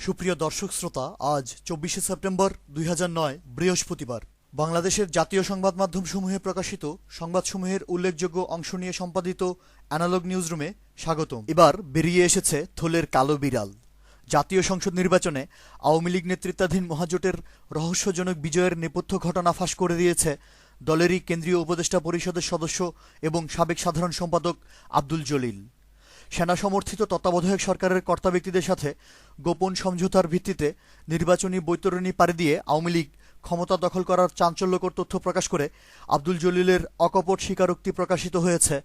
সুপ্রিয় দর্শক শ্রোতা, আজ ২৪শে সেপ্টেম্বর ২০০৯ বৃহস্পতিবার। বাংলাদেশের জাতীয় সংবাদ মাধ্যমসমূহে প্রকাশিত সংবাদসমূহের উল্লেখযোগ্য অংশ নিয়ে সম্পাদিত অ্যানালগ নিউজরুমে স্বাগতম। এবার বেরিয়ে এসেছে থলের কালো বিড়াল। জাতীয় সংসদ নির্বাচনে আওয়ামী লীগ নেতৃত্বাধীন মহাজোটের রহস্যজনক বিজয়ের নেপথ্য ঘটনা ফাঁস করে দিয়েছে দলেরই কেন্দ্রীয় উপদেষ্টা পরিষদের সদস্য এবং সাবেক সাধারণ সম্পাদক আব্দুল জলিল। সেনা সমর্থিত তত্ত্বাবধায়ক সরকারের কর্তা ব্যক্তিদের সাথে গোপন সমঝোতার ভিত্তিতে নির্বাচনী বৈতরণী পাড়ি দিয়ে আওয়ামী লীগ ক্ষমতা দখল করার চাঞ্চল্যকর তথ্য প্রকাশ করে আব্দুল জলিলের অকপট স্বীকারোক্তি প্রকাশিত হয়েছে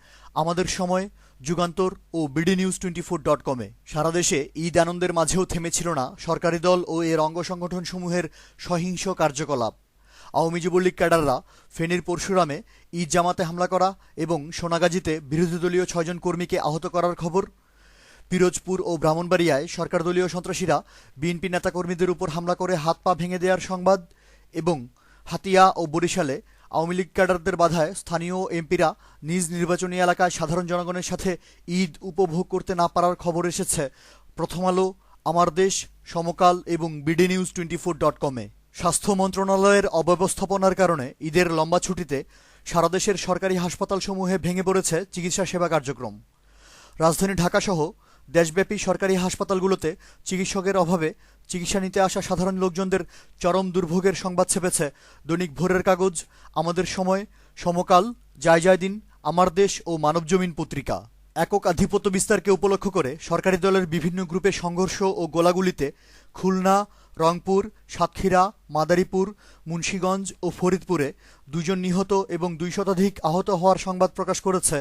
আমাদের সময়, যুগান্তর ও BDNews24.com-এ। সারা দেশে ঈদ আনন্দের মাঝেও থেমেছিল না সরকারি দল ও এর অঙ্গ সংগঠনসমূহের সহিংস কার্যকলাপ। আওয়ামী যুবলীগ ক্যাডাররা ফেনীর পরশুরামে ঈদ জামাতে হামলা করা এবং সোনাগাজীতে বিরোধী দলীয় ৬ জন কর্মীকে আহত করার খবর, পিরোজপুর ও ব্রাহ্মণবাড়িয়ায় সরকারদলীয় সন্ত্রাসীরা বিএনপি নেতাকর্মীদের উপর হামলা করে হাত পা ভেঙে দেওয়ার সংবাদ এবং হাতিয়া ও বরিশালে আওয়ামী লীগ ক্যাডারদের বাধায় স্থানীয় এমপিরা নিজ নির্বাচনী এলাকায় সাধারণ জনগণের সাথে ঈদ উপভোগ করতে না পারার খবর এসেছে প্রথম আলো, আমার দেশ, সমকাল এবং BDNews24.com-এ। স্বাস্থ্য মন্ত্রণালয়ের অব্যবস্থাপনার কারণে ঈদের লম্বা ছুটিতে সারা দেশের সরকারি হাসপাতালসমূহে ভেঙে পড়েছে চিকিৎসা সেবা কার্যক্রম। রাজধানী ঢাকাসহ দেশব্যাপী সরকারি হাসপাতালগুলোতে চিকিৎসকের অভাবে চিকিৎসা নিতে আসা সাধারণ লোকজনদের চরম দুর্ভোগের সংবাদ ছেপেছে দৈনিক ভোরের কাগজ, আমাদের সময়, সমকাল, জয় দিন, আমার দেশ ও মানবজমিন পত্রিকা। একক আধিপত্য বিস্তারকে উপলক্ষ করে সরকারি দলের বিভিন্ন গ্রুপে সংঘর্ষ ও গোলাগুলিতে খুলনা, রংপুর, সাতক্ষীরা, মাদারীপুর, মুন্সিগঞ্জ ও ফরিদপুরে ২ জন নিহত এবং ২ শতাধিক আহত হওয়ার সংবাদ প্রকাশ করেছে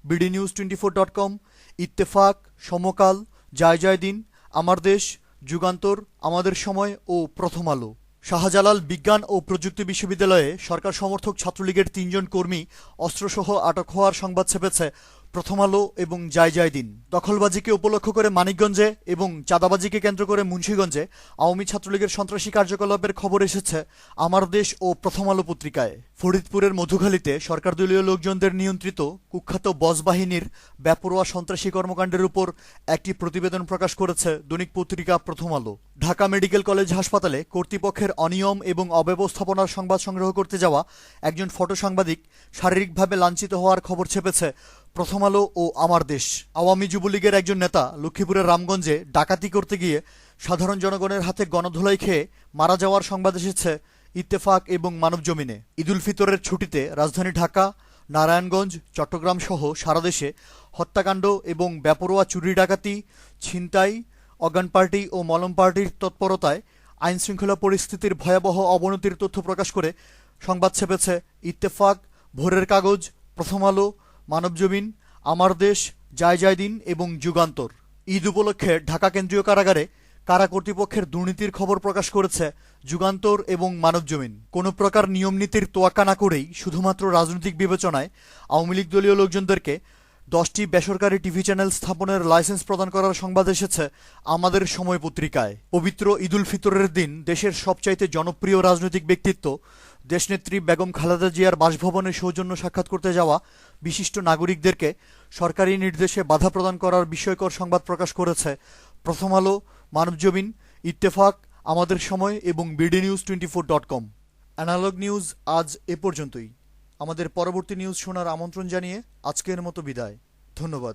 BDNews24.com, ইত্তেফাক, সমকাল, জয় দিন, আমার দেশ, যুগান্তর, আমাদের সময় ও প্রথম আলো। শাহজালাল বিজ্ঞান ও প্রযুক্তি বিশ্ববিদ্যালয়ে সরকার সমর্থক ছাত্রলীগের ৩ জন কর্মী অস্ত্রসহ আটক হওয়ার সংবাদ ছেপেছে প্রথম আলো এবং জয় দিন। দখলবাজিকে উপলক্ষ করে মানিকগঞ্জে এবং চাঁদাবাজিকে কেন্দ্র করে মুন্সিগঞ্জে আওয়ামী ছাত্রলীগের সন্ত্রাসী কার্যকলাপের খবর এসেছে আমার দেশ ও প্রথম আলো পত্রিকায়। ফরিদপুরের মধুখালীতে সরকারদলীয় লোকজনদের নিয়ন্ত্রিত কুখ্যাত বস বাহিনীর বেপরোয়া সন্ত্রাসী কর্মকাণ্ডের উপর একটি প্রতিবেদন প্রকাশ করেছে দৈনিক পত্রিকা প্রথম আলো। ঢাকা মেডিকেল কলেজ হাসপাতালে কর্তৃপক্ষের অনিয়ম এবং অব্যবস্থাপনার সংবাদ সংগ্রহ করতে যাওয়া একজন ফটো সাংবাদিক শারীরিকভাবে লাঞ্ছিত হওয়ার খবর ছেপেছে প্রথম আলো ও আমার দেশ। আওয়ামী যুবলীগের একজন নেতা লক্ষ্মীপুরের রামগঞ্জে ডাকাতি করতে গিয়ে সাধারণ জনগণের হাতে গণধোলাই খেয়ে মারা যাওয়ার সংবাদ এসেছে ইত্তেফাক এবং মানবজমিনে। ঈদুল ফিতরের ছুটিতে রাজধানী ঢাকা, নারায়ণগঞ্জ, চট্টগ্রাম সহ সারা দেশে হত্যাকাণ্ড এবং বেপরোয়া চুরি ডাকাতি, ছিনতাই, অজ্ঞান পার্টি ও মলম পার্টির তৎপরতায় আইনশৃঙ্খলা পরিস্থিতির ভয়াবহ অবনতির তথ্য প্রকাশ করে সংবাদ ছেপেছে ইত্তেফাক, ভোরের কাগজ, প্রথম আলো, মানবজমিন, আমার দেশ, জয় দিন এবং যুগান্তর। ঈদ উপলক্ষে ঢাকা কেন্দ্রীয় কারাগারে কারা কর্তৃপক্ষের দুর্নীতির খবর প্রকাশ করেছে যুগান্তর এবং মানবজমিন। কোনো প্রকার নিয়মনীতির তোয়াক্কা না করেই শুধুমাত্র রাজনৈতিক বিবেচনায় আওয়ামী লীগ দলীয় লোকজনদেরকে 10টি বেসরকারি টিভি চ্যানেল স্থাপনের লাইসেন্স প্রদান করার সংবাদ এসেছে আমাদের সময় পত্রিকায়। পবিত্র ঈদুল ফিতরের দিন দেশের সবচাইতে জনপ্রিয় রাজনৈতিক ব্যক্তিত্ব দেশনেত্রী বেগম খালেদা জিয়ার বাসভবনে সৌজন্য সাক্ষাৎ করতে যাওয়া বিশিষ্ট নাগরিকদেরকে সরকারি নির্দেশে বাধা প্রদান করার বিস্ময়কর সংবাদ প্রকাশ করেছে প্রথম আলো, মানবজমিন, ইত্তেফাক, আমাদের সময় এবং BDNews24.com। অ্যানালগ নিউজ আজ এ পর্যন্তই। আমাদের পরবর্তী নিউজ শোনার আমন্ত্রণ জানিয়ে আজকের মতো বিদায়। ধন্যবাদ।